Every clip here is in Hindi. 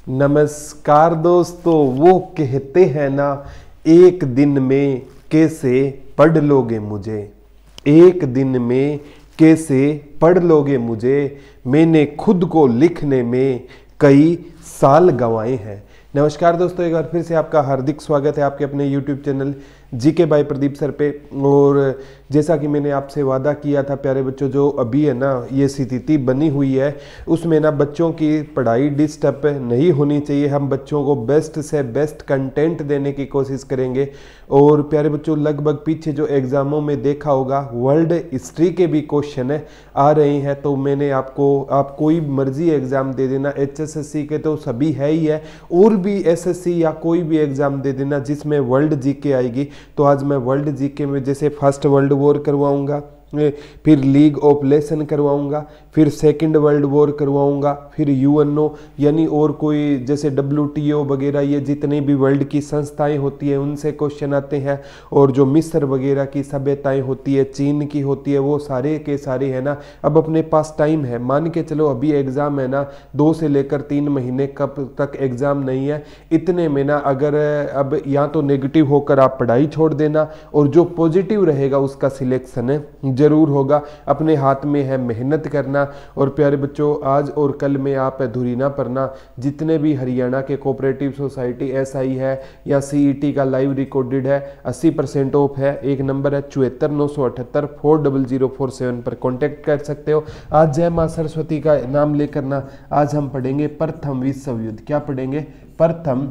नमस्कार दोस्तों। वो कहते हैं ना, एक दिन में कैसे पढ़ लोगे मुझे, एक दिन में कैसे पढ़ लोगे मुझे, मैंने खुद को लिखने में कई साल गंवाए हैं। नमस्कार दोस्तों, एक बार फिर से आपका हार्दिक स्वागत है आपके अपने YouTube channel GK by Pradeep sir पे। और जैसा कि मैंने आपसे वादा किया था प्यारे बच्चों, जो अभी है ना ये स्थिति बनी हुई है उसमें ना बच्चों की पढ़ाई डिस्टर्ब नहीं होनी चाहिए। हम बच्चों को बेस्ट से बेस्ट कंटेंट देने की कोशिश करेंगे। और प्यारे बच्चों, लगभग पीछे जो एग्जामों में देखा होगा वर्ल्ड हिस्ट्री के भी क्वेश्चन आ रहे हैं। तो मैंने आप कोई मर्जी एग्जाम दे देना, HSSC के तो सभी है ही है, और भी SSC या कोई भी एग्जाम दे देना जिसमें वर्ल्ड जीके आएगी। तो आज मैं वर्ल्ड जीके में जैसे फर्स्ट वर्ल्ड वॉर करवाऊंगा, फिर लीग ऑफ लेसन करवाऊंगा, फिर सेकंड वर्ल्ड वॉर करवाऊंगा, फिर UNO यानी और कोई जैसे WTO वगैरह, ये जितने भी वर्ल्ड की संस्थाएं होती है उनसे क्वेश्चन आते हैं। और जो मिस्र वगैरह की सभ्यताएं होती है, चीन की होती है, वो सारे के सारे है ना। अब अपने पास टाइम है, मान के चलो अभी एग्ज़ाम है ना 2 से लेकर 3 महीने कब तक एग्ज़ाम नहीं है। इतने में ना अगर अब या तो नेगेटिव होकर आप पढ़ाई छोड़ देना, और जो पॉजिटिव रहेगा उसका सिलेक्शन जरूर होगा। अपने हाथ में है मेहनत करना। और प्यारे बच्चों, आज और कल में आप अधूरी ना पढ़ना। जितने भी हरियाणा के कोऑपरेटिव सोसाइटी SI है या CET का लाइव रिकॉर्डेड है, 80% ऑफ है। एक नंबर है 74 978 40047 पर कॉन्टेक्ट कर सकते हो। आज जय माँ सरस्वती का नाम लेकर ना आज हम पढ़ेंगे प्रथम विश्व युद्ध। क्या पढ़ेंगे? प्रथम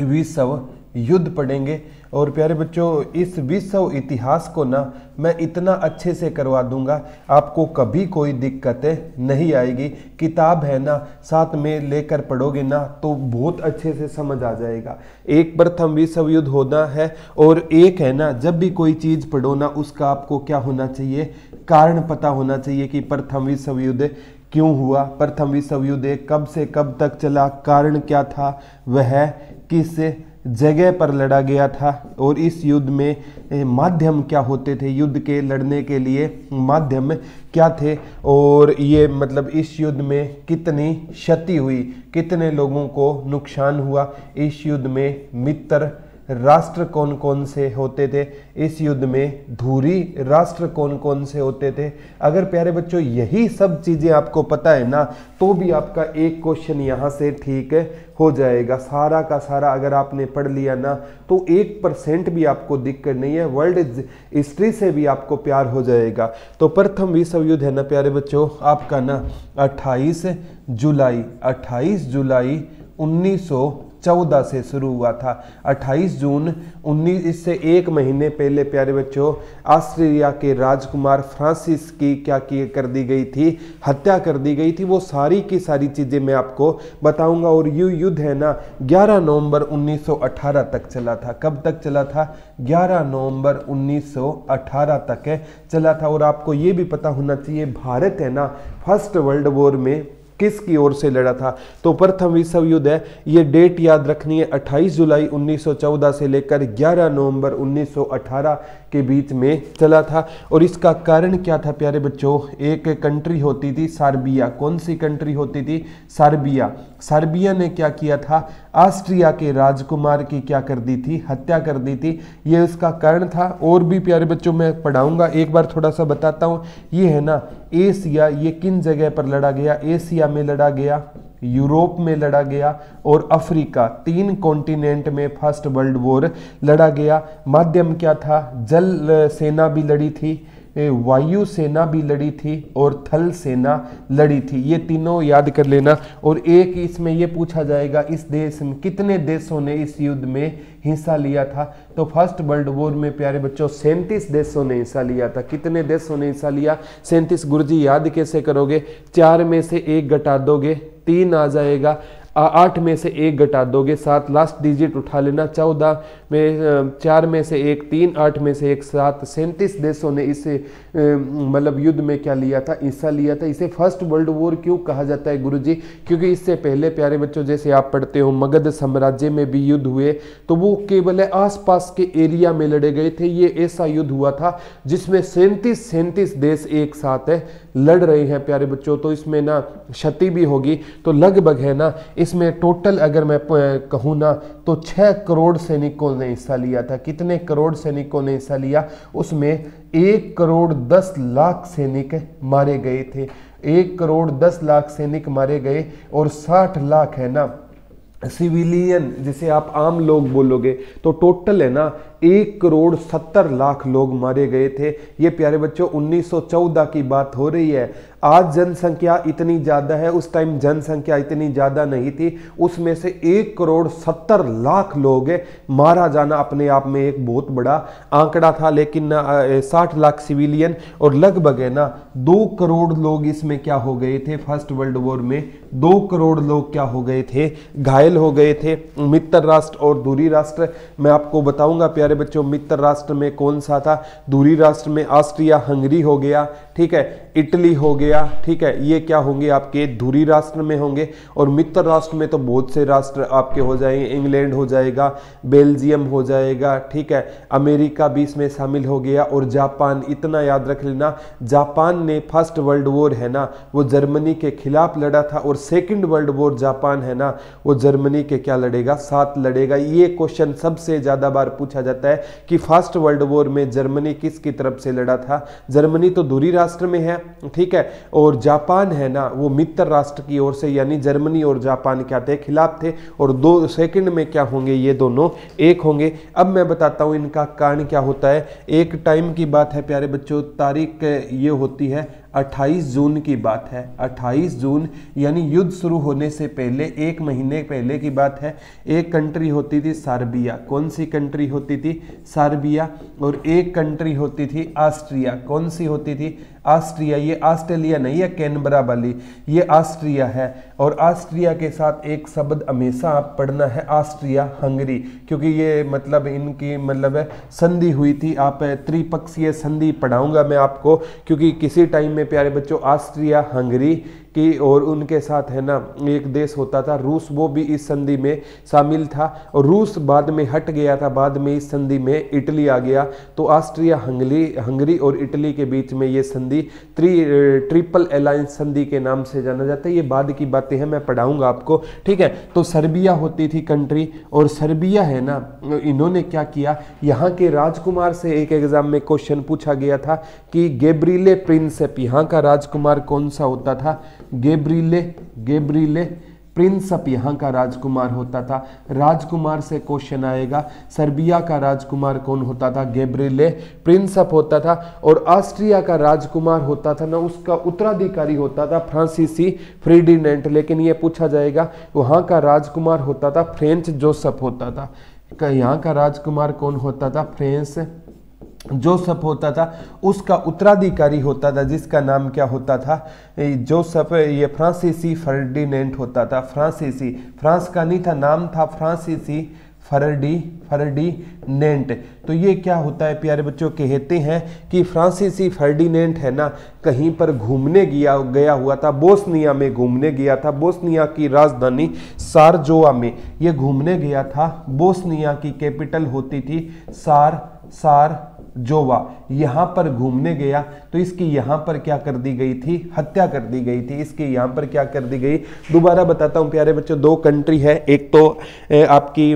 विश्व युद्ध पढ़ेंगे। और प्यारे बच्चों, इस विश्व इतिहास को ना मैं इतना अच्छे से करवा दूंगा, आपको कभी कोई दिक्कत नहीं आएगी। किताब है ना साथ में लेकर पढ़ोगे ना तो बहुत अच्छे से समझ आ जाएगा। एक प्रथम विश्व युद्ध होना है, और एक है ना जब भी कोई चीज़ पढ़ो ना उसका आपको क्या होना चाहिए, कारण पता होना चाहिए कि प्रथम विश्व युद्ध क्यों हुआ, प्रथम विश्व युद्ध कब से कब तक चला, कारण क्या था, वह किस जगह पर लड़ा गया था, और इस युद्ध में माध्यम क्या होते थे, युद्ध के लड़ने के लिए माध्यम क्या थे, और ये मतलब इस युद्ध में कितनी क्षति हुई, कितने लोगों को नुकसान हुआ, इस युद्ध में मित्र राष्ट्र कौन कौन से होते थे, इस युद्ध में धुरी राष्ट्र कौन कौन से होते थे। अगर प्यारे बच्चों यही सब चीज़ें आपको पता है ना तो भी आपका एक क्वेश्चन यहाँ से ठीक हो जाएगा। सारा का सारा अगर आपने पढ़ लिया ना तो 1% भी आपको दिक्कत नहीं है, वर्ल्ड हिस्ट्री से भी आपको प्यार हो जाएगा। तो प्रथम विश्व युद्ध है ना प्यारे बच्चों आपका ना 28 जुलाई 1914 से शुरू हुआ था। 28 जून 19, इससे एक महीने पहले प्यारे बच्चों ऑस्ट्रिया के राजकुमार फ्रांसिस की क्या कर दी गई थी, हत्या कर दी गई थी। वो सारी की सारी चीज़ें मैं आपको बताऊंगा। और ये युद्ध है ना 11 नवंबर 1918 तक चला था। कब तक चला था? 11 नवंबर 1918 तक चला था। और आपको ये भी पता होना चाहिए भारत है ना फर्स्ट वर्ल्ड वॉर में किसकी ओर से लड़ा था। तो प्रथम विश्व युद्ध है, ये डेट याद रखनी है, 28 जुलाई 1914 से लेकर 11 नवंबर 1918 के बीच में चला था। और इसका कारण क्या था प्यारे बच्चों? एक कंट्री होती थी सर्बिया। कौन सी कंट्री होती थी? सर्बिया। सर्बिया ने क्या किया था? ऑस्ट्रिया के राजकुमार की क्या कर दी थी? हत्या कर दी थी। ये उसका कारण था। और भी प्यारे बच्चों मैं पढ़ाऊंगा, एक बार थोड़ा सा बताता हूँ। ये है ना एशिया, ये किन जगह पर लड़ा गया? एशिया में लड़ा गया, यूरोप में लड़ा गया और अफ्रीका, 3 कॉन्टिनेंट में फर्स्ट वर्ल्ड वॉर लड़ा गया। माध्यम क्या था? जल सेना भी लड़ी थी, वायु सेना भी लड़ी थी और थल सेना लड़ी थी। ये तीनों याद कर लेना। और एक इसमें ये पूछा जाएगा, इस देश में कितने देशों ने इस युद्ध में हिस्सा लिया था? तो फर्स्ट वर्ल्ड वॉर में प्यारे बच्चों 37 देशों ने हिस्सा लिया था। कितने देशों ने हिस्सा लिया? 37। गुरुजी याद कैसे करोगे? 4 में से 1 घटा दोगे 3 आ जाएगा, 8 में से 1 घटा दोगे 7, लास्ट डिजिट उठा लेना। 14 में 4 में से 1 3, 8 में से 1 7। 37 देशों ने इस मतलब युद्ध में क्या लिया था? हिस्सा लिया था। इसे फर्स्ट वर्ल्ड वॉर क्यों कहा जाता है गुरुजी? क्योंकि इससे पहले प्यारे बच्चों जैसे आप पढ़ते हो मगध साम्राज्य में भी युद्ध हुए, तो वो केवल आसपास के एरिया में लड़े गए थे। ये ऐसा युद्ध हुआ था जिसमें 37 देश एक साथ लड़ रहे हैं प्यारे बच्चों, तो इसमें ना क्षति भी होगी। तो लगभग है ना इसमें टोटल अगर मैं कहूँ ना तो 6 करोड़ सैनिकों ने हिस्सा लिया था। कितने करोड़ सैनिकों ने हिस्सा लिया? उसमें 1 करोड़ 10 लाख सैनिक मारे गए थे। 1 करोड़ 10 लाख सैनिक मारे गए और 60 लाख है ना सिविलियन, जिसे आप आम लोग बोलोगे, तो टोटल है ना 1 करोड़ 70 लाख लोग मारे गए थे। ये प्यारे बच्चों 1914 की बात हो रही है। आज जनसंख्या इतनी ज़्यादा है, उस टाइम जनसंख्या इतनी ज़्यादा नहीं थी। उसमें से 1 करोड़ 70 लाख लोग मारा जाना अपने आप में एक बहुत बड़ा आंकड़ा था। लेकिन 60 लाख सिविलियन और लगभग है ना 2 करोड़ लोग इसमें क्या हो गए थे? फर्स्ट वर्ल्ड वॉर में 2 करोड़ लोग क्या हो गए थे? घायल हो गए थे। मित्र राष्ट्र और दूरी राष्ट्र मैं आपको बताऊंगा प्यारे बच्चों। मित्र राष्ट्र में कौन सा था? दूरी राष्ट्र में ऑस्ट्रिया हंगरी हो गया, ठीक है, इटली हो गया, ठीक है, ये क्या होंगे आपके दूरी राष्ट्र में होंगे। और मित्र राष्ट्र में तो बहुत से राष्ट्र आपके हो जाएंगे। इंग्लैंड हो जाएगा, बेल्जियम हो जाएगा, ठीक है, अमेरिका भी इसमें शामिल हो गया और जापान। इतना याद रख लेना, जापान ने फर्स्ट वर्ल्ड वॉर है ना वो जर्मनी के खिलाफ लड़ा था और सेकंड वर्ल्ड वॉर जापान है ना वो जर्मनी के क्या लड़ेगा? साथ लड़ेगा। ये क्वेश्चन सबसे ज्यादा बार पूछा जाता है कि फर्स्ट वर्ल्ड वॉर में जर्मनी किसकी तरफ से लड़ा था? जर्मनी तो दूरी राष्ट्र में है, ठीक है, और जापान है ना वो मित्र राष्ट्र की ओर से, यानी जर्मनी और जापान क्या थे? खिलाफ थे। और 2 सेकंड में क्या होंगे? ये दोनों एक होंगे। अब मैं बताता हूं इनका कारण क्या होता है। एक टाइम की बात है प्यारे बच्चों, तारीख ये होती है 28 जून की बात है। 28 जून यानी युद्ध शुरू होने से पहले 1 महीने पहले की बात है। एक कंट्री होती थी सर्बिया। कौन सी कंट्री होती थी? सर्बिया। और एक कंट्री होती थी ऑस्ट्रिया। कौन सी होती थी? ऑस्ट्रिया। ये ऑस्ट्रेलिया नहीं है कैनबरा वाली, ये ऑस्ट्रिया है। और ऑस्ट्रिया के साथ एक शब्द हमेशा आप पढ़ना है, ऑस्ट्रिया हंगरी, क्योंकि ये मतलब इनकी मतलब संधि हुई थी। आप त्रिपक्षीय संधि पढ़ाऊंगा मैं आपको, क्योंकि किसी टाइम में प्यारे बच्चों ऑस्ट्रिया हंगरी की और उनके साथ है ना एक देश होता था रूस, वो भी इस संधि में शामिल था। और रूस बाद में हट गया था, बाद में इस संधि में इटली आ गया। तो ऑस्ट्रिया हंगरी और इटली के बीच में ये संधि ट्रिपल अलायंस संधि के नाम से जाना जाता है। ये बाद की बातें हैं, मैं पढ़ाऊंगा आपको, ठीक है। तो सर्बिया होती थी कंट्री, और सर्बिया है ना इन्होंने क्या किया, यहाँ के राजकुमार से एक एग्जाम में क्वेश्चन पूछा गया था कि गैब्रिएले प्रिंसेप यहाँ का राजकुमार कौन सा होता था? गैब्रिएले प्रिंसेप यहाँ का राजकुमार होता था। राजकुमार से क्वेश्चन आएगा, सर्बिया का राजकुमार कौन होता था? गैब्रिएले प्रिंसेप होता था। और ऑस्ट्रिया का राजकुमार होता था ना, उसका उत्तराधिकारी होता था फ्रांसीसी फर्डिनेंड। लेकिन ये पूछा जाएगा वहाँ का राजकुमार होता था फ्रेंच जोसेफ होता था। यहाँ का राजकुमार कौन होता था? फ्रेंच जोसेफ होता था। उसका उत्तराधिकारी होता था जिसका नाम क्या होता था? जोसेफ। ये फ्रांसीसी फर्डिनेंड होता था। फ्रांसीसी, फ्रांस का नहीं था, नाम था फ्रांसीसी फर्डिनेंड। तो ये क्या होता है प्यारे बच्चों, कहते हैं कि फ्रांसीसी फर्डिनेंड है ना कहीं पर घूमने गया हुआ था, बोस्निया में घूमने गया था। बोस्निया की राजधानी सारजोवा में ये घूमने गया था। बोस्निया की कैपिटल होती थी सारजोवा। यहाँ पर घूमने गया तो इसकी यहाँ पर क्या कर दी गई थी? हत्या कर दी गई थी। इसकी यहाँ पर क्या कर दी गई? दोबारा बताता हूँ प्यारे बच्चों, 2 कंट्री है, एक तो आपकी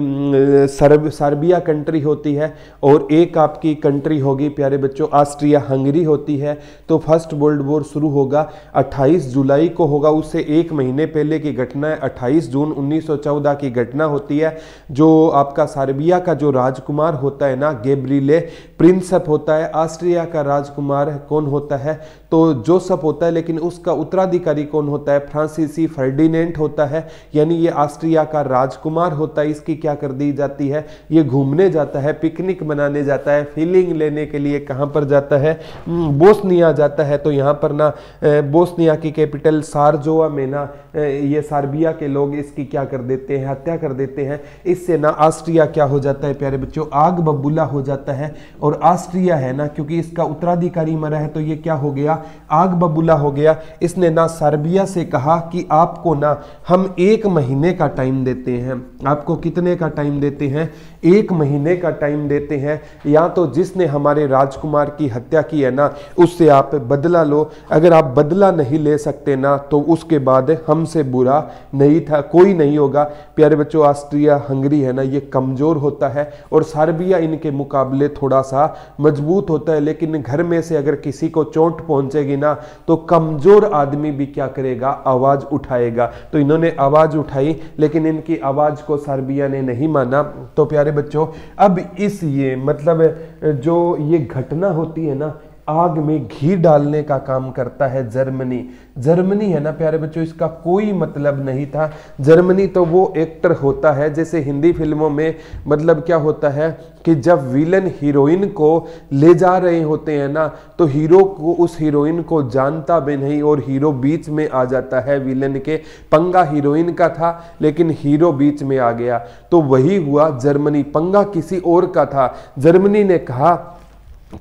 सर्बिया कंट्री होती है और एक आपकी कंट्री होगी प्यारे बच्चों ऑस्ट्रिया हंगरी होती है। तो फर्स्ट वर्ल्ड वॉर शुरू होगा 28 जुलाई को होगा, उससे 1 महीने पहले की घटना है। 28 जून 1914 की घटना होती है। जो आपका सर्बिया का जो राजकुमार होता है ना गैब्रिएले प्रिंसेप होता है। ऑस्ट्रिया का राजकुमार कौन होता है? तो जोसेफ होता है। लेकिन उसका उत्तराधिकारी कौन होता है? फ्रांसीसी फर्डिनेंड होता है। यानी ये ऑस्ट्रिया का राजकुमार होता है। इसकी क्या कर दी जाती है? ये घूमने जाता है, पिकनिक मनाने जाता है, फीलिंग लेने के लिए कहां पर जाता है? बोस्निया जाता है। तो यहां पर ना बोस्निया की कैपिटल सारजोवा में ना ये सर्बिया के लोग इसकी क्या कर देते हैं? हत्या कर देते हैं। इससे ना ऑस्ट्रिया क्या हो जाता है प्यारे बच्चों? आग बबूला हो जाता है और ऑस्ट्रिया है ना, क्योंकि इसका उत्तराधिकारी मरा है तो ये क्या हो गया, आग बबूला हो गया। इसने ना सर्बिया से कहा कि आपको ना हम 1 महीने का टाइम देते हैं। आपको कितने का टाइम देते हैं, 1 महीने का टाइम देते हैं, या तो जिसने हमारे राजकुमार की हत्या की है ना उससे आप बदला लो। अगर आप बदला नहीं ले सकते ना तो उसके बाद हमसे बुरा नहीं था कोई नहीं होगा। प्यारे बच्चों, ऑस्ट्रिया हंगरी है ना ये कमजोर होता है और सर्बिया इनके मुकाबले थोड़ा सा मजबूत होता है, लेकिन घर में से अगर किसी को चोट पहुंचेगी ना तो कमजोर आदमी भी क्या करेगा, आवाज उठाएगा। तो इन्होंने आवाज उठाई, लेकिन इनकी आवाज को सर्बिया ने नहीं माना। तो प्यारे बच्चों, अब इस ये मतलब जो ये घटना होती है ना, आग में घी डालने का काम करता है जर्मनी। जर्मनी है ना प्यारे बच्चों, इसका कोई मतलब नहीं था। जर्मनी तो वो एक्टर होता है जैसे हिंदी फिल्मों में मतलब क्या होता है कि जब विलन हीरोइन को ले जा रहे होते हैं ना तो हीरो को उस हीरोइन को जानता भी नहीं और हीरो बीच में आ जाता है विलन के। पंगा हीरोइन का था लेकिन हीरो बीच में आ गया। तो वही हुआ जर्मनी, पंगा किसी और का था। जर्मनी ने कहा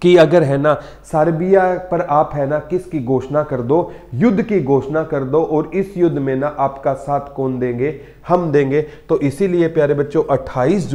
कि अगर है ना सर्बिया पर आप है ना किसकी घोषणा कर दो, युद्ध की घोषणा कर दो, और इस युद्ध में ना आपका साथ कौन देंगे, हम देंगे। तो इसीलिए प्यारे बच्चों 28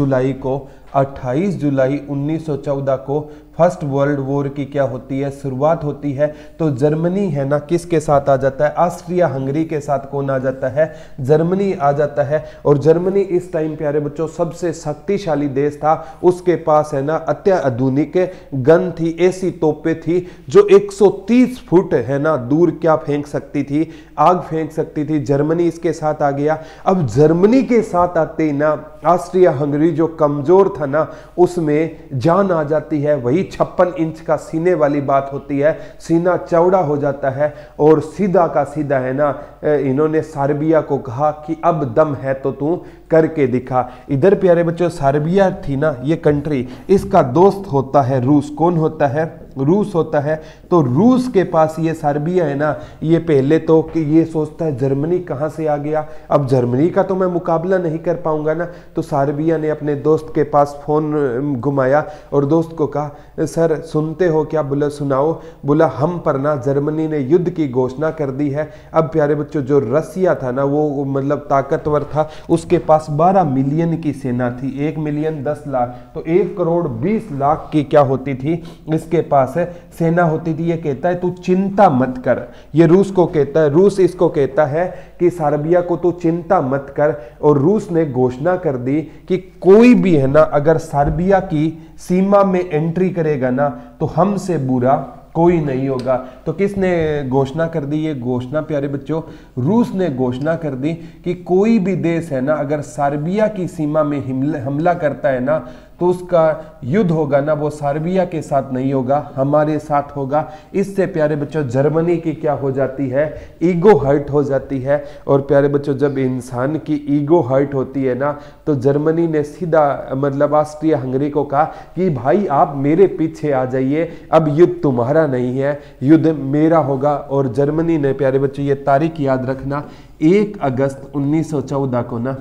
जुलाई 1914 को फर्स्ट वर्ल्ड वॉर की क्या होती है, शुरुआत होती है। तो जर्मनी है ना किसके साथ आ जाता है, ऑस्ट्रिया हंगरी के साथ कौन आ जाता है, जर्मनी आ जाता है। और जर्मनी इस टाइम प्यारे बच्चों सबसे शक्तिशाली देश था। उसके पास है ना अत्याधुनिक गन थी, ऐसी तोपें थी जो 130 फुट है ना दूर क्या फेंक सकती थी, आग फेंक सकती थी। जर्मनी इसके साथ आ गया। अब जर्मनी के साथ आते ही ना ऑस्ट्रिया हंगरी जो कमजोर था ना उसमें जान आ जाती है। वही 56 इंच का सीने वाली बात होती है, सीना चौड़ा हो जाता है और सीधा का सीधा है ना इन्होंने सर्बिया को कहा कि अब दम है तो तू करके दिखा। इधर प्यारे बच्चों सर्बिया थी ना ये कंट्री, इसका दोस्त होता है रूस। कौन होता है, रूस होता है। तो रूस के पास ये सर्बिया है ना, ये पहले तो कि ये सोचता है जर्मनी कहाँ से आ गया, अब जर्मनी का तो मैं मुकाबला नहीं कर पाऊंगा ना। तो सर्बिया ने अपने दोस्त के पास फोन घुमाया और दोस्त को कहा सर सुनते हो क्या, बोला सुनाओ। बोला हम पर ना जर्मनी ने युद्ध की घोषणा कर दी है। अब प्यारे बच्चों जो रसिया था ना वो मतलब ताकतवर था, उसके पास 12 मिलियन की सेना थी, 1 मिलियन 10 लाख, तो 1 करोड़ 20 लाख की क्या होती थी इसके पास सेना होती थी। ये कहता है तू चिंता मत कर, ये रूस को कहता है, रूस इसको कहता है कि सर्बिया को तू चिंता मत कर। और रूस ने घोषणा कर दी कि कोई भी है ना अगर सर्बिया की सीमा में एंट्री करेगा ना तो हमसे बुरा कोई नहीं होगा। तो किसने घोषणा कर दी, ये घोषणा प्यारे बच्चों रूस ने घोषणा कर दी कि कोई भी देश है ना अगर सर्बिया की सीमा में हमला करता है ना तो उसका युद्ध होगा ना वो सर्बिया के साथ नहीं होगा, हमारे साथ होगा। इससे प्यारे बच्चों जर्मनी की क्या हो जाती है, ईगो हर्ट हो जाती है। और प्यारे बच्चों जब इंसान की ईगो हर्ट होती है ना तो जर्मनी ने सीधा मतलब ऑस्ट्रिया हंगरी को कहा कि भाई आप मेरे पीछे आ जाइए, अब युद्ध तुम्हारा नहीं है, युद्ध मेरा होगा। और जर्मनी ने प्यारे बच्चों ये तारीख याद रखना 1 अगस्त 1914 को ना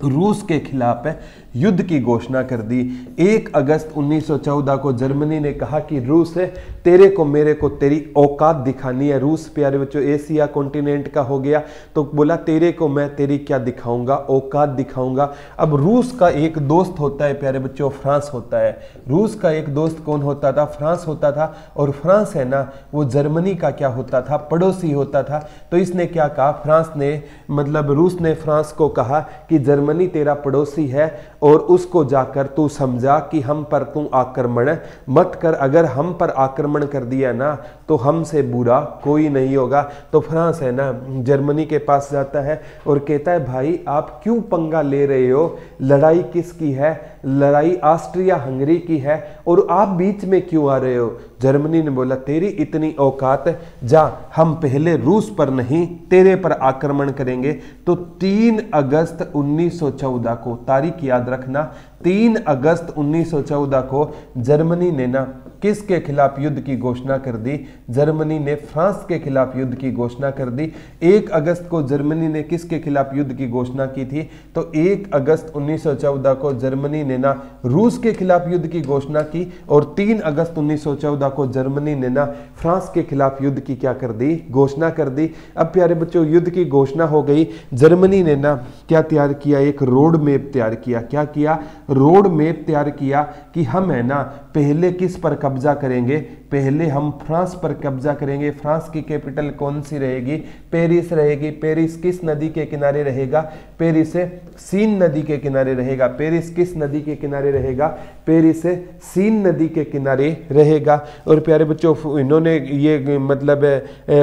रूस के खिलाफ युद्ध की घोषणा कर दी। 1 अगस्त 1914 को जर्मनी ने कहा कि रूस तेरे को मेरे को तेरी औकात दिखानी है। रूस प्यारे बच्चों एशिया कॉन्टिनेंट का हो गया, तो बोला तेरे को मैं तेरी क्या दिखाऊंगा, औकात दिखाऊंगा। अब रूस का एक दोस्त होता है प्यारे बच्चों, फ्रांस होता है। रूस का एक दोस्त कौन होता था, फ्रांस होता था। और फ्रांस है ना वो जर्मनी का क्या होता था, पड़ोसी होता था। तो इसने क्या कहा, फ्रांस ने मतलब रूस ने फ्रांस को कहा कि जर्मनी तेरा पड़ोसी है और उसको जाकर तू समझा कि हम पर तू आक्रमण मत कर, अगर हम पर आक्रमण कर दिया ना तो हमसे बुरा कोई नहीं होगा। तो फ्रांस है ना जर्मनी के पास जाता है और कहता है भाई आप क्यों पंगा ले रहे हो, लड़ाई किसकी है, लड़ाई ऑस्ट्रिया हंगरी की है और आप बीच में क्यों आ रहे हो। जर्मनी ने बोला तेरी इतनी औकात, जा हम पहले रूस पर नहीं तेरे पर आक्रमण करेंगे। तो 3 अगस्त 1914 को, तारीख याद रखना, 3 अगस्त 1914 को जर्मनी ने ना किसके खिलाफ युद्ध की घोषणा कर दी, जर्मनी ने फ्रांस के खिलाफ युद्ध की घोषणा कर दी। 1 अगस्त को जर्मनी ने किसके खिलाफ युद्ध की घोषणा की थी, तो 1 अगस्त 1914 को जर्मनी ने ना रूस के खिलाफ युद्ध की घोषणा की और 3 अगस्त 1914 को जर्मनी ने ना फ्रांस के खिलाफ युद्ध की क्या कर दी, घोषणा कर दी। अब प्यारे बच्चों युद्ध की घोषणा हो गई, जर्मनी ने ना क्या तैयार किया, एक रोड मैप तैयार किया। क्या किया, रोड मैप तैयार किया कि हम है ना पहले किस पर कब्जा करेंगे, पहले हम फ्रांस पर कब्जा करेंगे। फ्रांस की कैपिटल कौन सी रहेगी, पेरिस रहेगी। पेरिस किस नदी के किनारे रहेगा, पेरिस सीन नदी के किनारे रहेगा। पेरिस किस नदी के किनारे रहेगा, पेरिस सीन नदी के किनारे रहेगा। और प्यारे बच्चों इन्होंने ये मतलब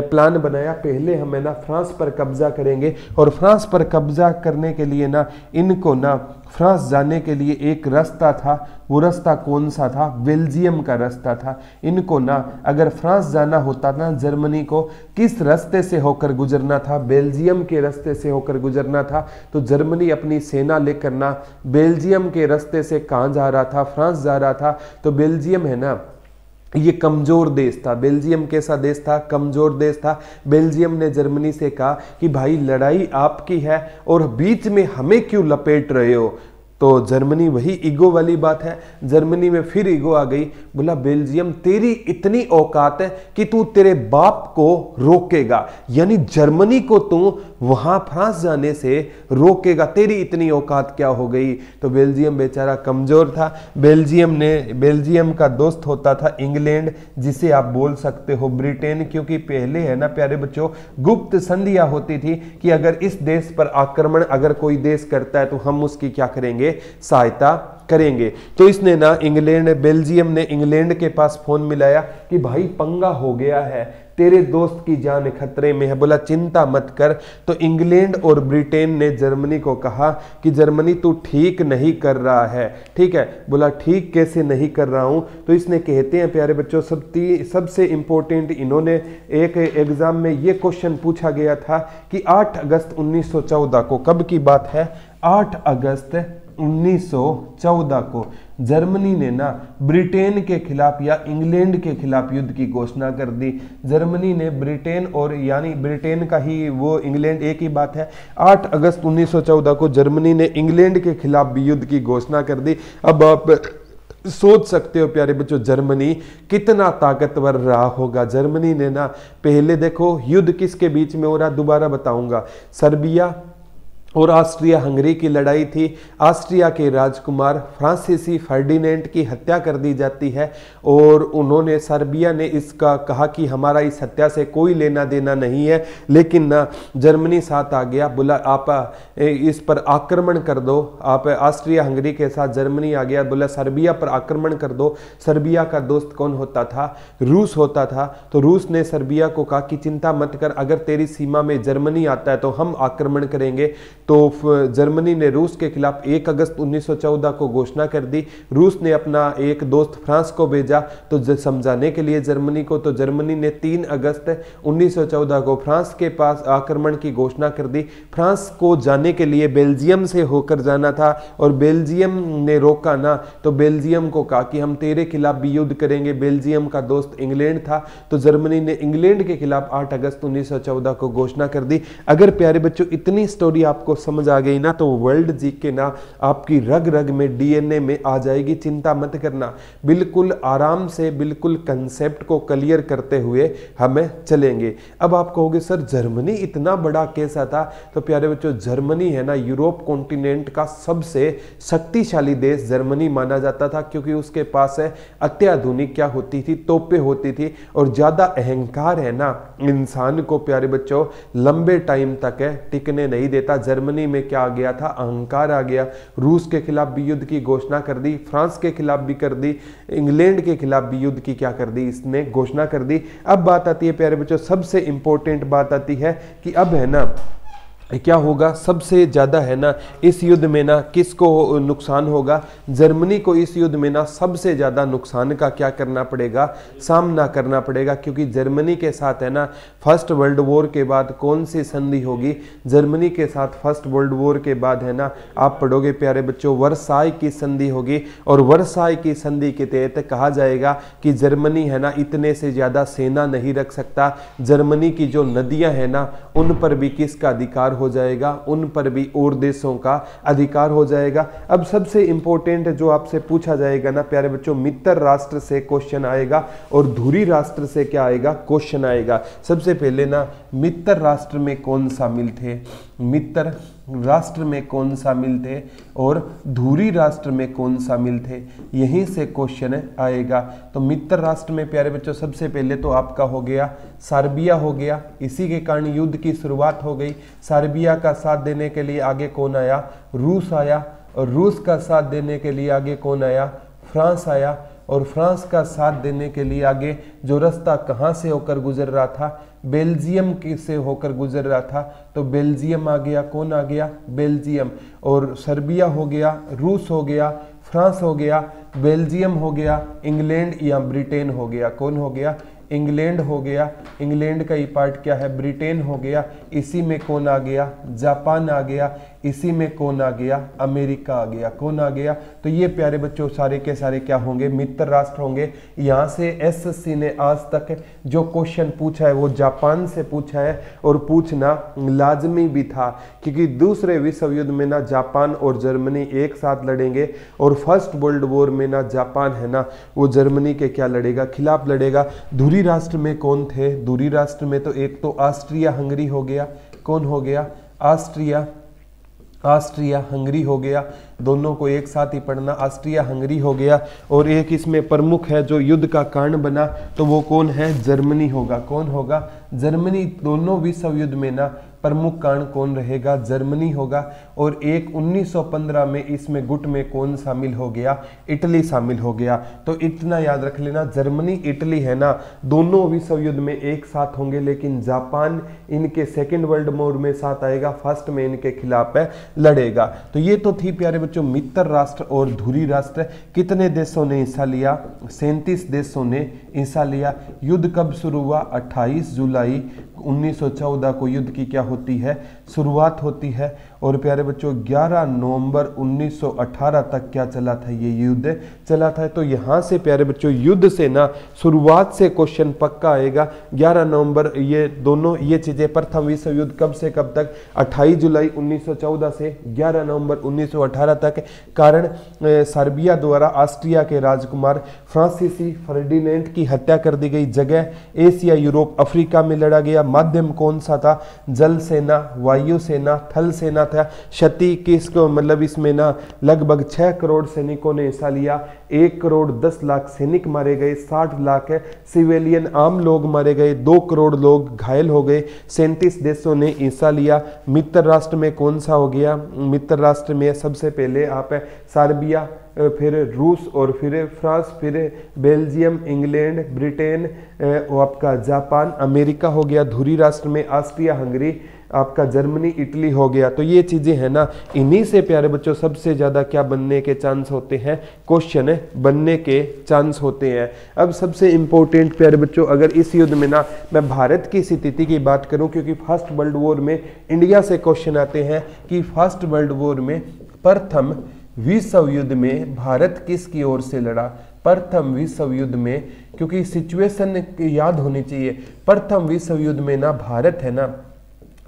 प्लान बनाया, पहले हम है ना फ्रांस पर कब्जा करेंगे और फ्रांस पर कब्जा करने के लिए ना इनको ना फ्रांस जाने के लिए एक रास्ता था। वो रास्ता कौन सा था, बेल्जियम का रास्ता था। इनको ना अगर फ्रांस जाना होता ना जर्मनी को किस रास्ते से होकर गुजरना था, बेल्जियम के रास्ते से होकर गुजरना था। तो जर्मनी अपनी सेना लेकर ना बेल्जियम के रास्ते से कहाँ जा रहा था, फ्रांस जा रहा था। तो बेल्जियम है ना ये कमजोर देश था। बेल्जियम कैसा देश था, कमजोर देश था। बेल्जियम ने जर्मनी से कहा कि भाई लड़ाई आपकी है और बीच में हमें क्यों लपेट रहे हो। तो जर्मनी वही ईगो वाली बात है, जर्मनी में फिर ईगो आ गई। बोला बेल्जियम तेरी इतनी औकात है कि तू तेरे बाप को रोकेगा, यानी जर्मनी को तू वहां फ्रांस जाने से रोकेगा, तेरी इतनी औकात क्या हो गई। तो बेल्जियम बेचारा कमजोर था। बेल्जियम का दोस्त होता था इंग्लैंड, जिसे आप बोल सकते हो ब्रिटेन, क्योंकि पहले है ना प्यारे बच्चों गुप्त संधियां होती थी कि अगर इस देश पर आक्रमण अगर कोई देश करता है तो हम उसकी क्या करेंगे, सहायता करेंगे। तो इसने ना बेल्जियम ने इंग्लैंड के पास फोन मिलाया कि भाई पंगा हो गया है, तेरे दोस्त की जान खतरे में है। बोला चिंता मत कर। तो इंग्लैंड और ब्रिटेन ने जर्मनी को कहा कि जर्मनी तू ठीक नहीं कर रहा है, ठीक है। बोला ठीक कैसे नहीं कर रहा हूं। तो इसने कहते हैं प्यारे बच्चों सबसे इंपॉर्टेंट, इन्होंने एक एग्जाम में ये क्वेश्चन पूछा गया था कि 8 अगस्त 1914 को, कब की बात है, 8 अगस्त 1914 को जर्मनी ने ना ब्रिटेन के खिलाफ या इंग्लैंड के खिलाफ युद्ध की घोषणा कर दी। जर्मनी ने ब्रिटेन और यानी ब्रिटेन का ही वो इंग्लैंड एक ही बात है। 8 अगस्त 1914 को जर्मनी ने इंग्लैंड के खिलाफ भी युद्ध की घोषणा कर दी। अब आप सोच सकते हो प्यारे बच्चों जर्मनी कितना ताकतवर रहा होगा। जर्मनी ने ना पहले देखो युद्ध किसके बीच में हो रहा, दोबारा बताऊंगा, सर्बिया और ऑस्ट्रिया हंगरी की लड़ाई थी। ऑस्ट्रिया के राजकुमार फ्रांसीसी फर्डिनेंड की हत्या कर दी जाती है और उन्होंने सर्बिया ने इसका कहा कि हमारा इस हत्या से कोई लेना देना नहीं है, लेकिन ना जर्मनी साथ आ गया। बोला आप इस पर आक्रमण कर दो। आप ऑस्ट्रिया हंगरी के साथ जर्मनी आ गया, बोला सर्बिया पर आक्रमण कर दो। सर्बिया का दोस्त कौन होता था, रूस होता था। तो रूस ने सर्बिया को कहा कि चिंता मत कर, अगर तेरी सीमा में जर्मनी आता है तो हम आक्रमण करेंगे। तो जर्मनी ने रूस के खिलाफ 1 अगस्त 1914 को घोषणा कर दी। रूस ने अपना एक दोस्त फ्रांस को भेजा तो समझाने के लिए जर्मनी को। तो जर्मनी ने 3 अगस्त 1914 को फ्रांस के पास आक्रमण की घोषणा कर दी। फ्रांस को जाने के लिए बेल्जियम से होकर जाना था और बेल्जियम ने रोका ना, तो बेल्जियम को कहा कि हम तेरे खिलाफ भी युद्ध करेंगे। बेल्जियम का दोस्त इंग्लैंड था, तो जर्मनी ने इंग्लैंड के खिलाफ 8 अगस्त 1914 को घोषणा कर दी। अगर प्यारे बच्चों इतनी स्टोरी आपको समझ आ गई ना तो वर्ल्ड जीके ना आपकी रग रग में डीएनए में आ जाएगी। चिंता मत करना, बिल्कुल आराम से बिल्कुल कंसेप्ट को क्लियर करते हुए हमें चलेंगे। अब आप कहोगे सर जर्मनी इतना बड़ा कैसा था, तो प्यारे बच्चों जर्मनी है ना यूरोप कॉन्टिनेंट का सबसे शक्तिशाली देश जर्मनी माना जाता था, क्योंकि उसके पास है अत्याधुनिक क्या होती थी, तोपें होती थी। और ज्यादा अहंकार है ना इंसान को प्यारे बच्चों लंबे टाइम तक है टिकने नहीं देता। जर्मनी में क्या आ गया था, अहंकार आ गया। रूस के खिलाफ भी युद्ध की घोषणा कर दी, फ्रांस के खिलाफ भी कर दी, इंग्लैंड के खिलाफ भी युद्ध की क्या कर दी, इसने घोषणा कर दी। अब बात आती है प्यारे बच्चों, सबसे इंपॉर्टेंट बात आती है कि अब है ना क्या होगा, सबसे ज्यादा है ना इस युद्ध में ना किसको नुकसान होगा, जर्मनी को इस युद्ध में ना सबसे ज्यादा नुकसान का क्या करना पड़ेगा, सामना करना पड़ेगा। क्योंकि जर्मनी के साथ है ना फर्स्ट वर्ल्ड वॉर के बाद कौन सी संधि होगी, जर्मनी के साथ फर्स्ट वर्ल्ड वॉर के बाद है ना आप पढ़ोगे प्यारे बच्चों वर्साई की संधि होगी। और वर्साई की संधि के तहत कहा जाएगा कि जर्मनी है ना इतने से ज्यादा सेना नहीं रख सकता। जर्मनी की जो नदियां है ना उन पर भी किसका अधिकार हो जाएगा, उन पर भी और देशों का अधिकार हो जाएगा। अब सबसे इंपॉर्टेंट जो आपसे पूछा जाएगा ना प्यारे बच्चों, मित्र राष्ट्र से क्वेश्चन आएगा और धुरी राष्ट्र से क्या आएगा, क्वेश्चन आएगा। सबसे पहले ना मित्र राष्ट्र में कौन शामिल थे, मित्र राष्ट्र में कौन शामिल थे और धुरी राष्ट्र में कौन शामिल थे, यहीं से क्वेश्चन आएगा। तो मित्र राष्ट्र में प्यारे बच्चों सबसे पहले तो आपका हो गया सर्बिया हो गया, इसी के कारण युद्ध की शुरुआत हो गई। सर्बिया का साथ देने के लिए आगे कौन आया, रूस आया, और रूस का साथ देने के लिए आगे कौन आया, फ्रांस आया, और फ्रांस का साथ देने के लिए आगे जो रास्ता कहाँ से होकर गुजर रहा था, बेल्जियम से होकर गुजर रहा था, तो बेल्जियम आ गया, कौन आ गया, बेल्जियम। और सर्बिया हो गया, रूस हो गया, फ्रांस हो गया, बेल्जियम हो गया, इंग्लैंड या ब्रिटेन हो गया, कौन हो गया, इंग्लैंड हो गया। इंग्लैंड का ही पार्ट क्या है, ब्रिटेन हो गया। इसी में कौन आ गया, जापान आ गया। इसी में कौन आ गया, अमेरिका आ गया, कौन आ गया। तो ये प्यारे बच्चों सारे के सारे क्या होंगे, मित्र राष्ट्र होंगे। यहाँ से एसएससी ने आज तक जो क्वेश्चन पूछा है वो जापान से पूछा है, और पूछना लाजमी भी था, क्योंकि दूसरे विश्व युद्ध में ना जापान और जर्मनी एक साथ लड़ेंगे, और फर्स्ट वर्ल्ड वॉर में ना जापान है ना वो जर्मनी के क्या लड़ेगा, खिलाफ लड़ेगा। धुरी राष्ट्र में कौन थे, धुरी राष्ट्र में तो एक तो ऑस्ट्रिया हंगरी हो गया, कौन हो गया, ऑस्ट्रिया हंगरी हो गया। दोनों को एक साथ ही पढ़ना, ऑस्ट्रिया हंगरी हो गया। और एक इसमें प्रमुख है जो युद्ध का कारण बना, तो वो कौन है, जर्मनी होगा, कौन होगा, जर्मनी। दोनों विश्व युद्ध में ना प्रमुख कारण कौन रहेगा, जर्मनी होगा। और एक 1915 में इसमें गुट में कौन शामिल हो गया, इटली शामिल हो गया। तो इतना याद रख लेना, जर्मनी इटली है ना दोनों विश्व युद्ध में एक साथ होंगे, लेकिन जापान इनके सेकेंड वर्ल्ड वॉर में साथ आएगा, फर्स्ट में इनके खिलाफ है लड़ेगा। तो ये तो थी प्यारे बच्चों मित्र राष्ट्र और धुरी राष्ट्र। कितने देशों ने हिस्सा लिया, 37 देशों ने हिस्सा लिया। युद्ध कब शुरू हुआ, 28 जुलाई 1914 को युद्ध की क्या होती है, शुरुआत होती है। और प्यारे बच्चों 11 नवंबर 1918 तक क्या चला था, ये युद्ध चला था। तो यहाँ से प्यारे बच्चों युद्ध से ना शुरुआत से क्वेश्चन पक्का आएगा। 11 नवंबर ये दोनों ये चीजें, प्रथम विश्व युद्ध कब से कब तक, 28 जुलाई 1914 से 11 नवंबर 1918 तक। कारण सर्बिया द्वारा ऑस्ट्रिया के राजकुमार फ्रांसीसी फर्डिनेंड की हत्या कर दी गई। जगह एशिया, यूरोप, अफ्रीका में लड़ा गया। माध्यम कौन सा था, जल सेना, वायु सेना, थल सेना था। क्षति किसको, मतलब इसमें ना लगभग 6 करोड़ सैनिकों ने हिस्सा लिया। 1 करोड़ 10 लाख सैनिक मारे गए, 60 लाख सिविलियन आम लोग मारे गए, 2 करोड़ लोग घायल हो गए। 37 देशों ने हिस्सा लिया। मित्र राष्ट्र में कौन सा हो गया, मित्र राष्ट्र में सबसे पहले आप सर्बिया, फिर रूस, और फिर फ्रांस, फिर बेल्जियम, इंग्लैंड, ब्रिटेन, आपका जापान, अमेरिका हो गया। धुरी राष्ट्र में ऑस्ट्रिया हंगरी, आपका जर्मनी, इटली हो गया। तो ये चीजें हैं ना, इन्हीं से प्यारे बच्चों सबसे ज्यादा क्या बनने के चांस होते हैं, क्वेश्चन बनने के चांस होते हैं। अब सबसे इंपॉर्टेंट प्यारे बच्चों, अगर इस युद्ध में ना मैं भारत की स्थिति की बात करूं, क्योंकि फर्स्ट वर्ल्ड वॉर में इंडिया से क्वेश्चन आते हैं कि फर्स्ट वर्ल्ड वॉर में प्रथम विश्व युद्ध में भारत किसकी ओर से लड़ा, प्रथम विश्व युद्ध में, क्योंकि सिचुएशन याद होनी चाहिए। प्रथम विश्व युद्ध में ना भारत है ना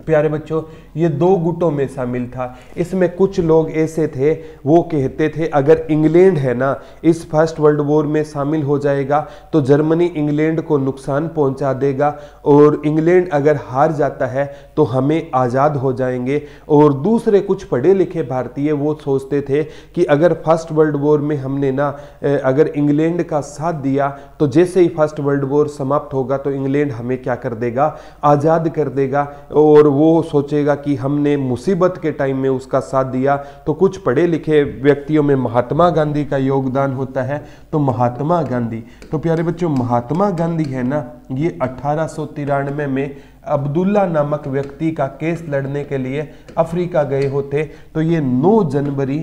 प्यारे बच्चों ये 2 गुटों में शामिल था। इसमें कुछ लोग ऐसे थे वो कहते थे अगर इंग्लैंड है ना इस फर्स्ट वर्ल्ड वॉर में शामिल हो जाएगा तो जर्मनी इंग्लैंड को नुकसान पहुंचा देगा, और इंग्लैंड अगर हार जाता है तो हमें आज़ाद हो जाएंगे। और दूसरे कुछ पढ़े लिखे भारतीय वो सोचते थे कि अगर फर्स्ट वर्ल्ड वॉर में हमने ना अगर इंग्लैंड का साथ दिया तो जैसे ही फर्स्ट वर्ल्ड वॉर समाप्त होगा तो इंग्लैंड हमें क्या कर देगा, आज़ाद कर देगा। और वो सोचेगा कि हमने मुसीबत के टाइम में उसका साथ दिया। तो कुछ पढ़े लिखे व्यक्तियों में महात्मा गांधी का योगदान होता है। तो महात्मा गांधी, तो प्यारे बच्चों महात्मा गांधी है ना ये 1893 में अब्दुल्ला नामक व्यक्ति का केस लड़ने के लिए अफ्रीका गए होते। तो ये 9 जनवरी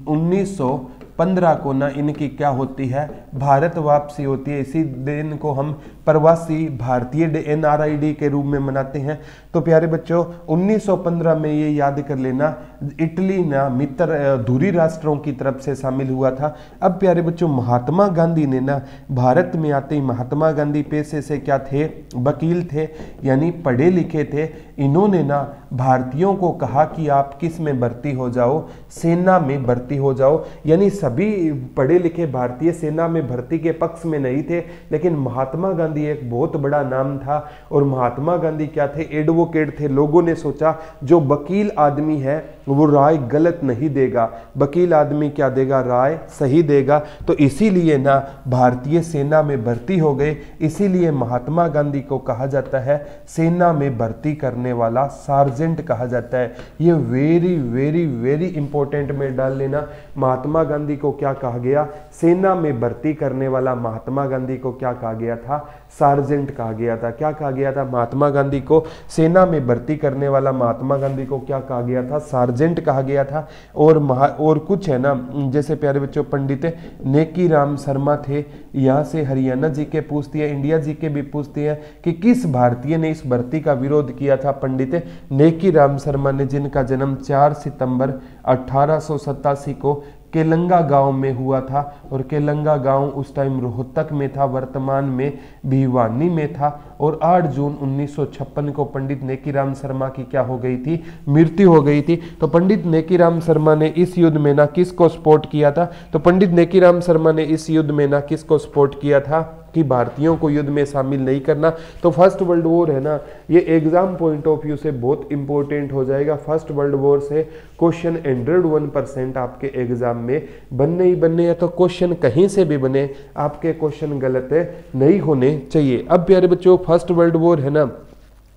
1915 को ना इनकी क्या होती है, भारत वापसी होती है। इसी दिन को हम प्रवासी भारतीय डे NRI के रूप में मनाते हैं। तो प्यारे बच्चों 1915 में ये याद कर लेना, इटली ना मित्र धुरी राष्ट्रों की तरफ से शामिल हुआ था। अब प्यारे बच्चों महात्मा गांधी ने ना भारत में आते ही, महात्मा गांधी पेशे से क्या थे, वकील थे, यानी पढ़े लिखे थे। इन्होंने ना भारतीयों को कहा कि आप किस में भर्ती हो जाओ, सेना में भर्ती हो जाओ। यानी सभी पढ़े लिखे भारतीय सेना में भर्ती के पक्ष में नहीं थे, लेकिन महात्मा गांधी एक बहुत बड़ा नाम था और महात्मा गांधी क्या थे, एडवोकेट थे। लोगों ने सोचा जो वकील आदमी है वो राय गलत नहीं देगा, वकील आदमी क्या देगा, राय सही देगा। तो इसीलिए ना भारतीय सेना में भर्ती हो गए। इसीलिए महात्मा गांधी को कहा जाता है सेना में भर्ती करने वाला सार्जेंट कहा जाता है। ये वेरी वेरी वेरी इंपॉर्टेंट में डाल लेना। महात्मा गांधी को क्या कहा गया, सेना में भर्ती करने वाला महात्मा गांधी को क्या कहा गया था, सार्जेंट कहा गया था। क्या कहा गया था, महात्मा गांधी को सेना में भर्ती करने वाला महात्मा गांधी को क्या कहा गया था, सार्जेंट कहा गया था। और कुछ है ना, जैसे प्यारे बच्चों पंडित नेकी राम शर्मा थे, यहाँ से हरियाणा जी के पूछती है, इंडिया जी के भी पूछती है कि किस भारतीय ने इस भर्ती का विरोध किया था। पंडित नेकी राम शर्मा ने, जिनका जन्म 4 सितंबर 1887 को केलंगा गांव में हुआ था। और केलंगा गांव उस टाइम रोहतक में था, वर्तमान में भिवानी में था। और 8 जून 1956 को पंडित नेकीराम शर्मा की क्या हो गई थी, मृत्यु हो गई थी। तो पंडित नेकीराम शर्मा ने इस युद्ध में ना किसको सपोर्ट किया था, तो पंडित नेकीराम शर्मा ने इस युद्ध में ना किसको सपोर्ट किया था कि भारतीयों को युद्ध में शामिल नहीं करना। तो फर्स्ट वर्ल्ड वॉर है ना, ये एग्जाम पॉइंट ऑफ व्यू से बहुत इंपॉर्टेंट हो जाएगा। फर्स्ट वर्ल्ड वॉर से क्वेश्चन 101% आपके एग्जाम में बनने ही बनने हैं। तो क्वेश्चन कहीं से भी बने, आपके क्वेश्चन गलत नहीं होने चाहिए। अब प्यारे बच्चों फर्स्ट वर्ल्ड वॉर है ना,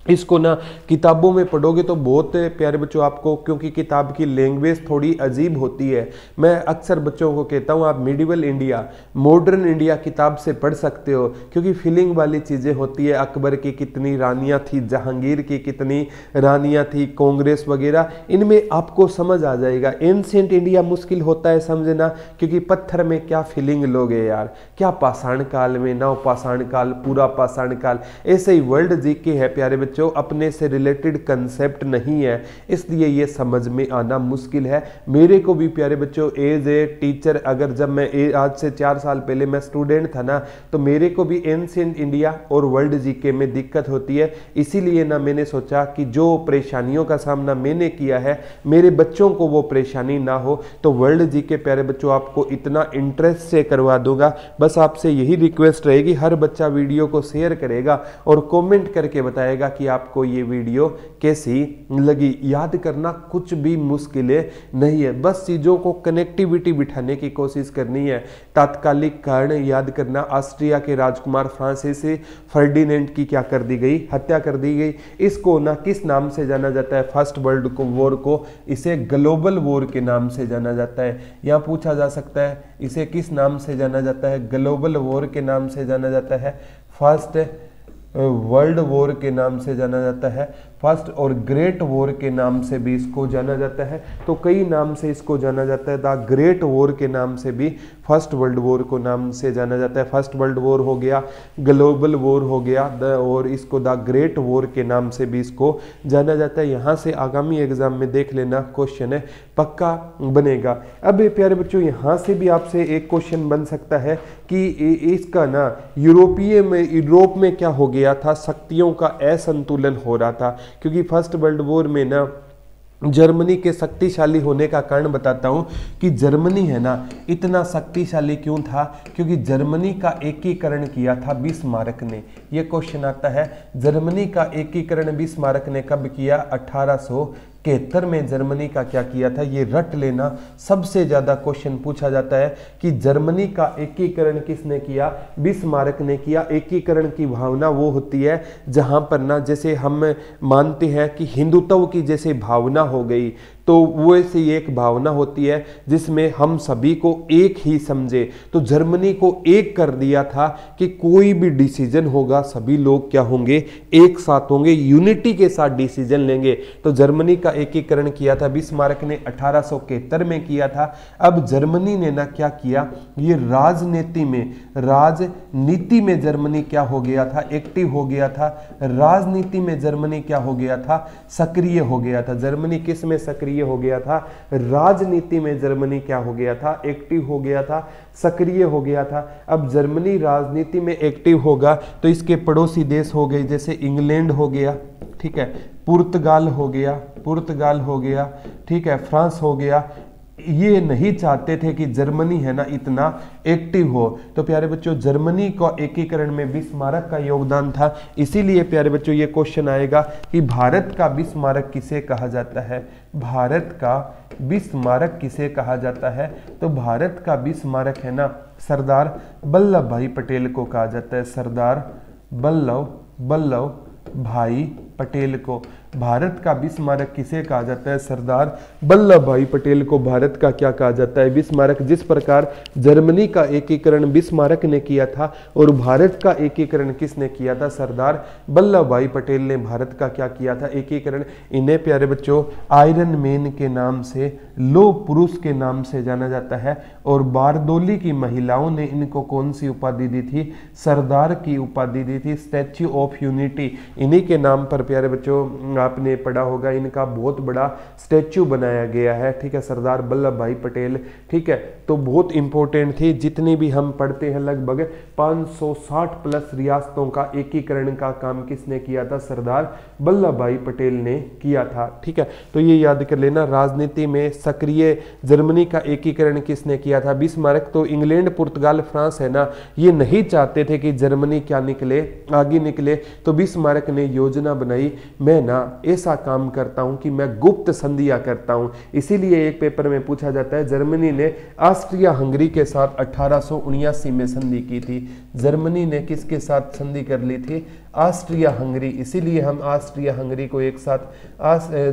इसको ना किताबों में पढ़ोगे तो बहुत प्यारे बच्चों आपको, क्योंकि किताब की लैंग्वेज थोड़ी अजीब होती है। मैं अक्सर बच्चों को कहता हूँ आप मिडिवल इंडिया, मॉडर्न इंडिया किताब से पढ़ सकते हो, क्योंकि फीलिंग वाली चीज़ें होती है। अकबर की कितनी रानियाँ थी, जहांगीर की कितनी रानियाँ थी, कांग्रेस वगैरह, इनमें आपको समझ आ जाएगा। एंशिएंट इंडिया मुश्किल होता है समझना, क्योंकि पत्थर में क्या फीलिंग लोगे यार, क्या पाषाण काल में, नव पाषाण काल, पूरा पाषाण काल, ऐसे ही वर्ल्ड जीके है प्यारे बच्चों, अपने से रिलेटेड कंसेप्ट नहीं है, इसलिए ये समझ में आना मुश्किल है। मेरे को भी प्यारे बच्चों एज ए टीचर, अगर जब मैं आज से 4 साल पहले मैं स्टूडेंट था ना, तो मेरे को भी एंशिएंट इंडिया और वर्ल्ड जीके में दिक्कत होती है। इसीलिए ना मैंने सोचा कि जो परेशानियों का सामना मैंने किया है, मेरे बच्चों को वो परेशानी ना हो। तो वर्ल्ड जीके प्यारे बच्चों आपको इतना इंटरेस्ट से करवा दूंगा। बस आपसे यही रिक्वेस्ट रहेगी, हर बच्चा वीडियो को शेयर करेगा और कमेंट करके बताएगा कि आपको ये वीडियो कैसी लगी। याद करना कुछ भी मुश्किल नहीं है, बस चीजों को कनेक्टिविटी बिठाने की कोशिश करनी है। तात्कालिक कारण याद करना, ऑस्ट्रिया के राजकुमार फ्रांसिस फर्डिनेंड की क्या कर दी गई, हत्या कर दी गई। इसको ना किस नाम से जाना जाता है, फर्स्ट वर्ल्ड वॉर को, इसे ग्लोबल वॉर के नाम से जाना जाता है। यहाँ पूछा जा सकता है इसे किस नाम से जाना जाता है, ग्लोबल वॉर के नाम से जाना जाता है, फर्स्ट वर्ल्ड वॉर के नाम से जाना जाता है, फर्स्ट और ग्रेट वॉर के नाम से भी इसको जाना जाता है। तो कई नाम से इसको जाना जाता है। द ग्रेट वॉर के नाम से भी फर्स्ट वर्ल्ड वॉर को नाम से जाना जाता है। फर्स्ट वर्ल्ड वॉर हो गया, ग्लोबल वॉर हो गया, और इसको द ग्रेट वॉर के नाम से भी इसको जाना जाता है। यहाँ से आगामी एग्जाम में देख लेना क्वेश्चन है पक्का बनेगा। अब प्यारे बच्चों यहाँ से भी आपसे एक क्वेश्चन बन सकता है कि इसका ना यूरोप में क्या हो गया था, शक्तियों का असंतुलन हो रहा था। क्योंकि फर्स्ट वर्ल्ड वॉर में ना जर्मनी के शक्तिशाली होने का कारण बताता हूं कि जर्मनी है ना इतना शक्तिशाली क्यों था, क्योंकि जर्मनी का एकीकरण किया था बिस्मार्क ने। ये क्वेश्चन आता है, जर्मनी का एकीकरण बिस्मार्क ने कब किया, 1871 में जर्मनी का क्या किया था। ये रट लेना, सबसे ज्यादा क्वेश्चन पूछा जाता है कि जर्मनी का एकीकरण किसने किया, बिस्मार्क ने किया। एकीकरण की भावना वो होती है जहां पर ना, जैसे हम मानते हैं कि हिंदुत्व की जैसे भावना हो गई, तो वो ऐसी एक भावना होती है जिसमें हम सभी को एक ही समझे। तो जर्मनी को एक कर दिया था कि कोई भी डिसीजन होगा सभी लोग क्या होंगे, एक साथ होंगे, यूनिटी के साथ डिसीजन लेंगे। तो जर्मनी का एकीकरण किया था बिस्मार्क ने 1871 में किया था। अब जर्मनी ने ना क्या किया, ये राजनीति में जर्मनी क्या हो गया था, एक्टिव हो गया था। राजनीति में जर्मनी क्या हो गया था, सक्रिय हो गया था। जर्मनी किस में सक्रिय हो गया था, राजनीति में जर्मनी क्या हो गया था, एक्टिव हो गया था, सक्रिय हो गया था। अब जर्मनी राजनीति में एक्टिव होगा तो इसके पड़ोसी देश हो गए, जैसे इंग्लैंड हो गया, ठीक है, पुर्तगाल हो गया, ठीक है, फ्रांस हो गया। ये नहीं चाहते थे कि जर्मनी है ना इतना एक्टिव हो। तो प्यारे बच्चों जर्मनी का एकीकरण में बिस्मार्क का योगदान था। इसीलिए प्यारे बच्चों ये क्वेश्चन आएगा कि भारत का बिस्मार्क किसे कहा जाता है, भारत का बिस्मार्क किसे कहा जाता है। तो भारत का बिस्मार्क है ना सरदार वल्लभ भाई पटेल को कहा जाता है, सरदार वल्लभ भाई पटेल को। भारत का बिस्मार्क किसे कहा जाता है, सरदार वल्लभ भाई पटेल को भारत का क्या कहा जाता है, बिस्मार्क। जिस प्रकार जर्मनी का एकीकरण बिस्मार्क ने किया था और भारत का एकीकरण किसने किया था, सरदार वल्लभ भाई पटेल ने भारत का क्या किया था, एकीकरण। इन्हें प्यारे बच्चों आयरन मैन के नाम से, लौह पुरुष के नाम से जाना जाता है। और बारदोली की महिलाओं ने इनको कौन सी उपाधि दी थी, सरदार की उपाधि दी थी, स्टैच्यू ऑफ यूनिटी। इन्हीं के नाम पर प्यारे बच्चों आपने पढ़ा होगा, इनका बहुत बड़ा स्टैच्यू बनाया गया है, ठीक है, सरदार वल्लभ भाई पटेल, ठीक है। तो बहुत इंपॉर्टेंट थी। जितनी भी हम पढ़ते हैं लगभग 560 प्लस रियासतों का एकीकरण का काम किसने किया था, सरदार वल्लभ भाई पटेल ने किया था, ठीक है। तो ये याद कर लेना, राजनीति में सक्रिय जर्मनी का एकीकरण किसने किया था, बिस्मार्क। तो इंग्लैंड, पुर्तगाल, फ्रांस है ना, ये नहीं चाहते थे कि जर्मनी क्या निकले, आगे निकले। तो बिस्मार्क ने योजना बनाई, मैं ना ऐसा काम करता हूं कि मैं गुप्त संधियां करता हूं। इसीलिए एक पेपर में पूछा जाता है, जर्मनी ने ऑस्ट्रिया हंगरी के साथ 1879 में संधि की थी। जर्मनी ने किसके साथ संधि कर ली थी, ऑस्ट्रिया हंगरी। इसीलिए हम ऑस्ट्रिया हंगरी को एक साथ,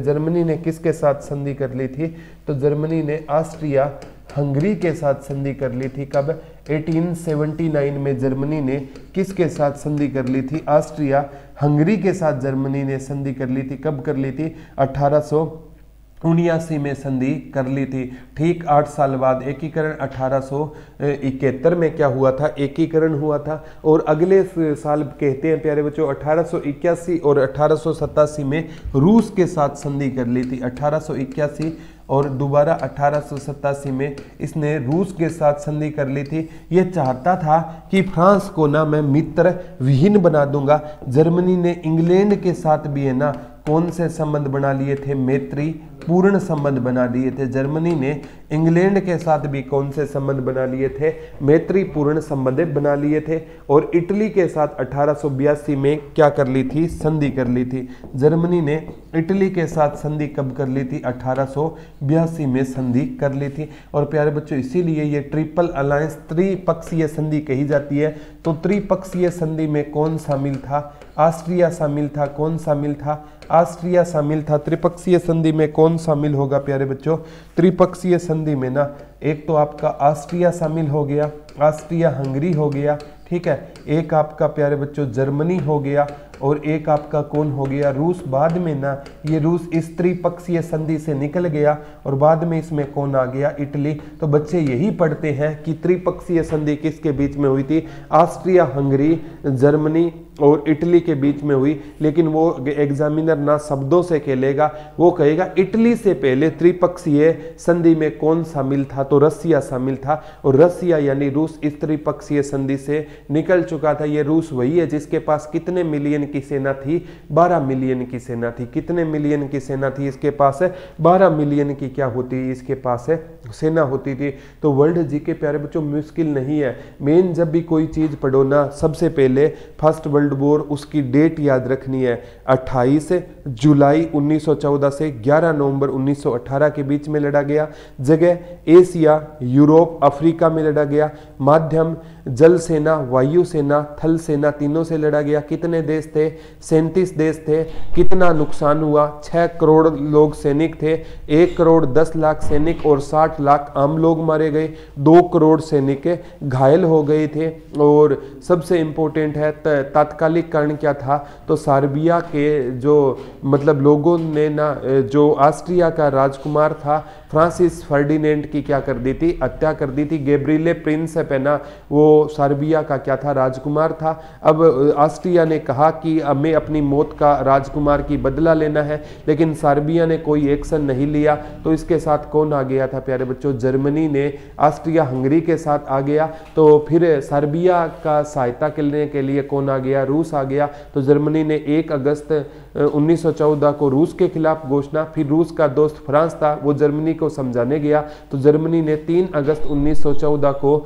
जर्मनी ने किसके साथ संधि कर ली थी, तो जर्मनी ने ऑस्ट्रिया हंगरी के साथ संधि कर ली थी। कब, 1879 में जर्मनी ने किसके साथ संधि कर ली थी, ऑस्ट्रिया हंगरी के साथ जर्मनी ने संधि कर ली थी। कब कर ली थी, 1879 में संधि कर ली थी। ठीक 8 साल बाद एकीकरण 1871 में क्या हुआ था, एकीकरण हुआ था। और अगले साल कहते हैं प्यारे बच्चों 1881 और 1887 में रूस के साथ संधि कर ली थी। 1881 और दोबारा 1887 में इसने रूस के साथ संधि कर ली थी। ये चाहता था कि फ्रांस को ना मैं मित्र विहीन बना दूंगा। जर्मनी ने इंग्लैंड के साथ भी है ना कौन से संबंध बना लिए थे, मैत्री पूर्ण संबंध बना लिए थे। जर्मनी ने इंग्लैंड के साथ भी कौन से संबंध बना लिए थे, मैत्री पूर्ण संबंध बना लिए थे। और इटली के साथ 1882 में क्या कर ली थी, संधि कर ली थी। जर्मनी ने इटली के साथ संधि कब कर ली थी, 1882 में संधि कर ली थी। और प्यारे बच्चों इसीलिए ये ट्रिपल अलायंस, त्रिपक्षीय संधि कही जाती है। तो त्रिपक्षीय संधि में कौन शामिल था, ऑस्ट्रिया शामिल था। कौन शामिल था, ऑस्ट्रिया शामिल था। त्रिपक्षीय संधि में कौन शामिल होगा प्यारे बच्चों, त्रिपक्षीय संधि में ना एक तो आपका ऑस्ट्रिया शामिल हो गया, ऑस्ट्रिया हंगरी हो गया, ठीक है। एक आपका प्यारे बच्चों जर्मनी हो गया और एक आपका कौन हो गया, रूस। बाद में ना ये रूस इस त्रिपक्षीय संधि से निकल गया और बाद में इसमें कौन आ गया, इटली। तो बच्चे यही पढ़ते हैं कि त्रिपक्षीय संधि किसके बीच में हुई थी, ऑस्ट्रिया हंगरी, जर्मनी और इटली के बीच में हुई। लेकिन वो एग्जामिनर ना शब्दों से खेलेगा, वो कहेगा इटली से पहले त्रिपक्षीय संधि में कौन शामिल था, तो रसिया शामिल था। और रसिया यानी रूस इस त्रिपक्षीय संधि से निकल चुका था। ये रूस वही है जिसके पास कितने मिलियन की सेना थी, 12 मिलियन की सेना थी। कितने मिलियन की सेना थी इसके पास है, 12 मिलियन की क्या होती है इसके पास है, सेना होती थी। तो वर्ल्ड जीके प्यारे बच्चों मुश्किल नहीं है। मेन जब भी कोई चीज पढ़ो ना, सबसे पहले फर्स्ट वर्ल्ड वॉर उसकी डेट याद रखनी है, 28 जुलाई 1914 से 11 नवंबर 1918 के बीच में लड़ा गया। जगह एशिया, यूरोप, अफ्रीका में लड़ा गया। माध्यम जल सेना, वायु सेना, थल सेना तीनों से लड़ा गया। कितने देश थे? 37 देश थे। कितना नुकसान हुआ? 6 करोड़ लोग सैनिक थे, 1 करोड़ 10 लाख सैनिक और 60 लाख आम लोग मारे गए, 2 करोड़ सैनिक घायल हो गए थे। और सबसे इंपॉर्टेंट है तात्कालिक कारण क्या था? तो सर्बिया के जो मतलब लोगों ने ना, जो ऑस्ट्रिया का राजकुमार था फ्रांसिस फर्डिनेंड की क्या कर दी थी? हत्या कर दी थी। गैब्रिएले प्रिंसेप है ना, वो सर्बिया का क्या था? राजकुमार था। अब ऑस्ट्रिया ने कहा कि हमें अपनी मौत का राजकुमार की बदला लेना है, लेकिन सर्बिया ने कोई एक्शन नहीं लिया। तो इसके साथ कौन आ गया था प्यारे बच्चों? जर्मनी ने ऑस्ट्रिया हंगरी के साथ आ गया। तो फिर सर्बिया का सहायता करने के लिए कौन आ गया? रूस आ गया। तो जर्मनी ने 1 अगस्त 1914 को रूस के खिलाफ घोषणा, फिर रूस का दोस्त फ्रांस था, वो जर्मनी को समझाने गया। तो जर्मनी ने 3 अगस्त 1914 को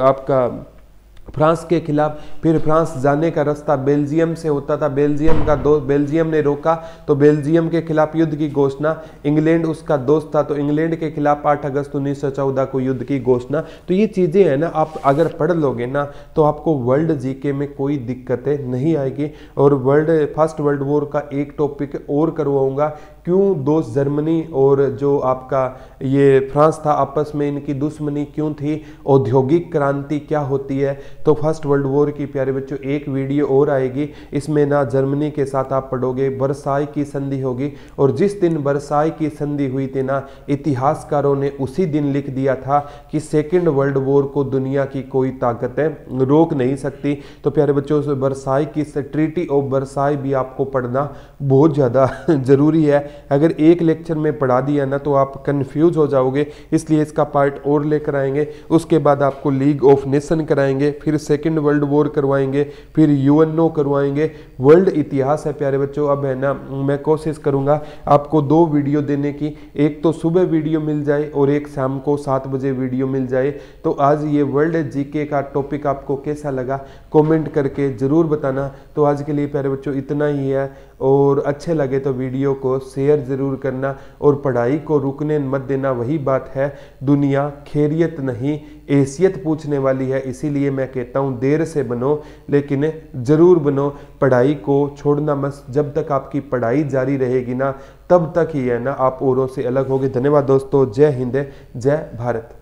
आपका फ्रांस के खिलाफ, फिर फ्रांस जाने का रास्ता बेल्जियम से होता था, बेल्जियम ने रोका तो बेल्जियम के खिलाफ युद्ध की घोषणा। इंग्लैंड उसका दोस्त था तो इंग्लैंड के खिलाफ 8 अगस्त 1914 को युद्ध की घोषणा। तो ये चीजें हैं ना, आप अगर पढ़ लोगे ना तो आपको वर्ल्ड जीके में कोई दिक्कतें नहीं आएगी। और फर्स्ट वर्ल्ड वॉर का एक टॉपिक और करवाऊंगा, क्यों दोस्त जर्मनी और जो आपका ये फ्रांस था आपस में इनकी दुश्मनी क्यों थी, औद्योगिक क्रांति क्या होती है। तो फर्स्ट वर्ल्ड वॉर की प्यारे बच्चों एक वीडियो और आएगी, इसमें ना जर्मनी के साथ आप पढ़ोगे वर्साई की संधि होगी। और जिस दिन वर्साई की संधि हुई थी ना, इतिहासकारों ने उसी दिन लिख दिया था कि सेकेंड वर्ल्ड वॉर को दुनिया की कोई ताकतें रोक नहीं सकती। तो प्यारे बच्चों वर्साई की ट्रीटी ऑफ वर्साई भी आपको पढ़ना बहुत ज़्यादा जरूरी है। अगर एक लेक्चर में पढ़ा दिया ना तो आप कंफ्यूज हो जाओगे, इसलिए इसका पार्ट और लेकर आएंगे। उसके बाद आपको लीग ऑफ नेशन कराएंगे, फिर सेकंड वर्ल्ड वॉर करवाएंगे, फिर यूएनओ करवाएंगे। वर्ल्ड इतिहास है प्यारे बच्चों। अब है ना, मैं कोशिश करूंगा आपको 2 वीडियो देने की, एक तो सुबह वीडियो मिल जाए और एक शाम को 7 बजे वीडियो मिल जाए। तो आज ये वर्ल्ड जीके का टॉपिक आपको कैसा लगा कमेंट करके जरूर बताना। तो आज के लिए प्यारे बच्चों इतना ही है, और अच्छे लगे तो वीडियो को शेयर जरूर करना और पढ़ाई को रुकने मत देना। वही बात है, दुनिया खैरियत नहीं हैसियत पूछने वाली है, इसीलिए मैं कहता हूँ देर से बनो लेकिन जरूर बनो। पढ़ाई को छोड़ना मत, जब तक आपकी पढ़ाई जारी रहेगी ना तब तक ही है ना आप औरों से अलग होगे। धन्यवाद दोस्तों, जय हिंद, जय भारत।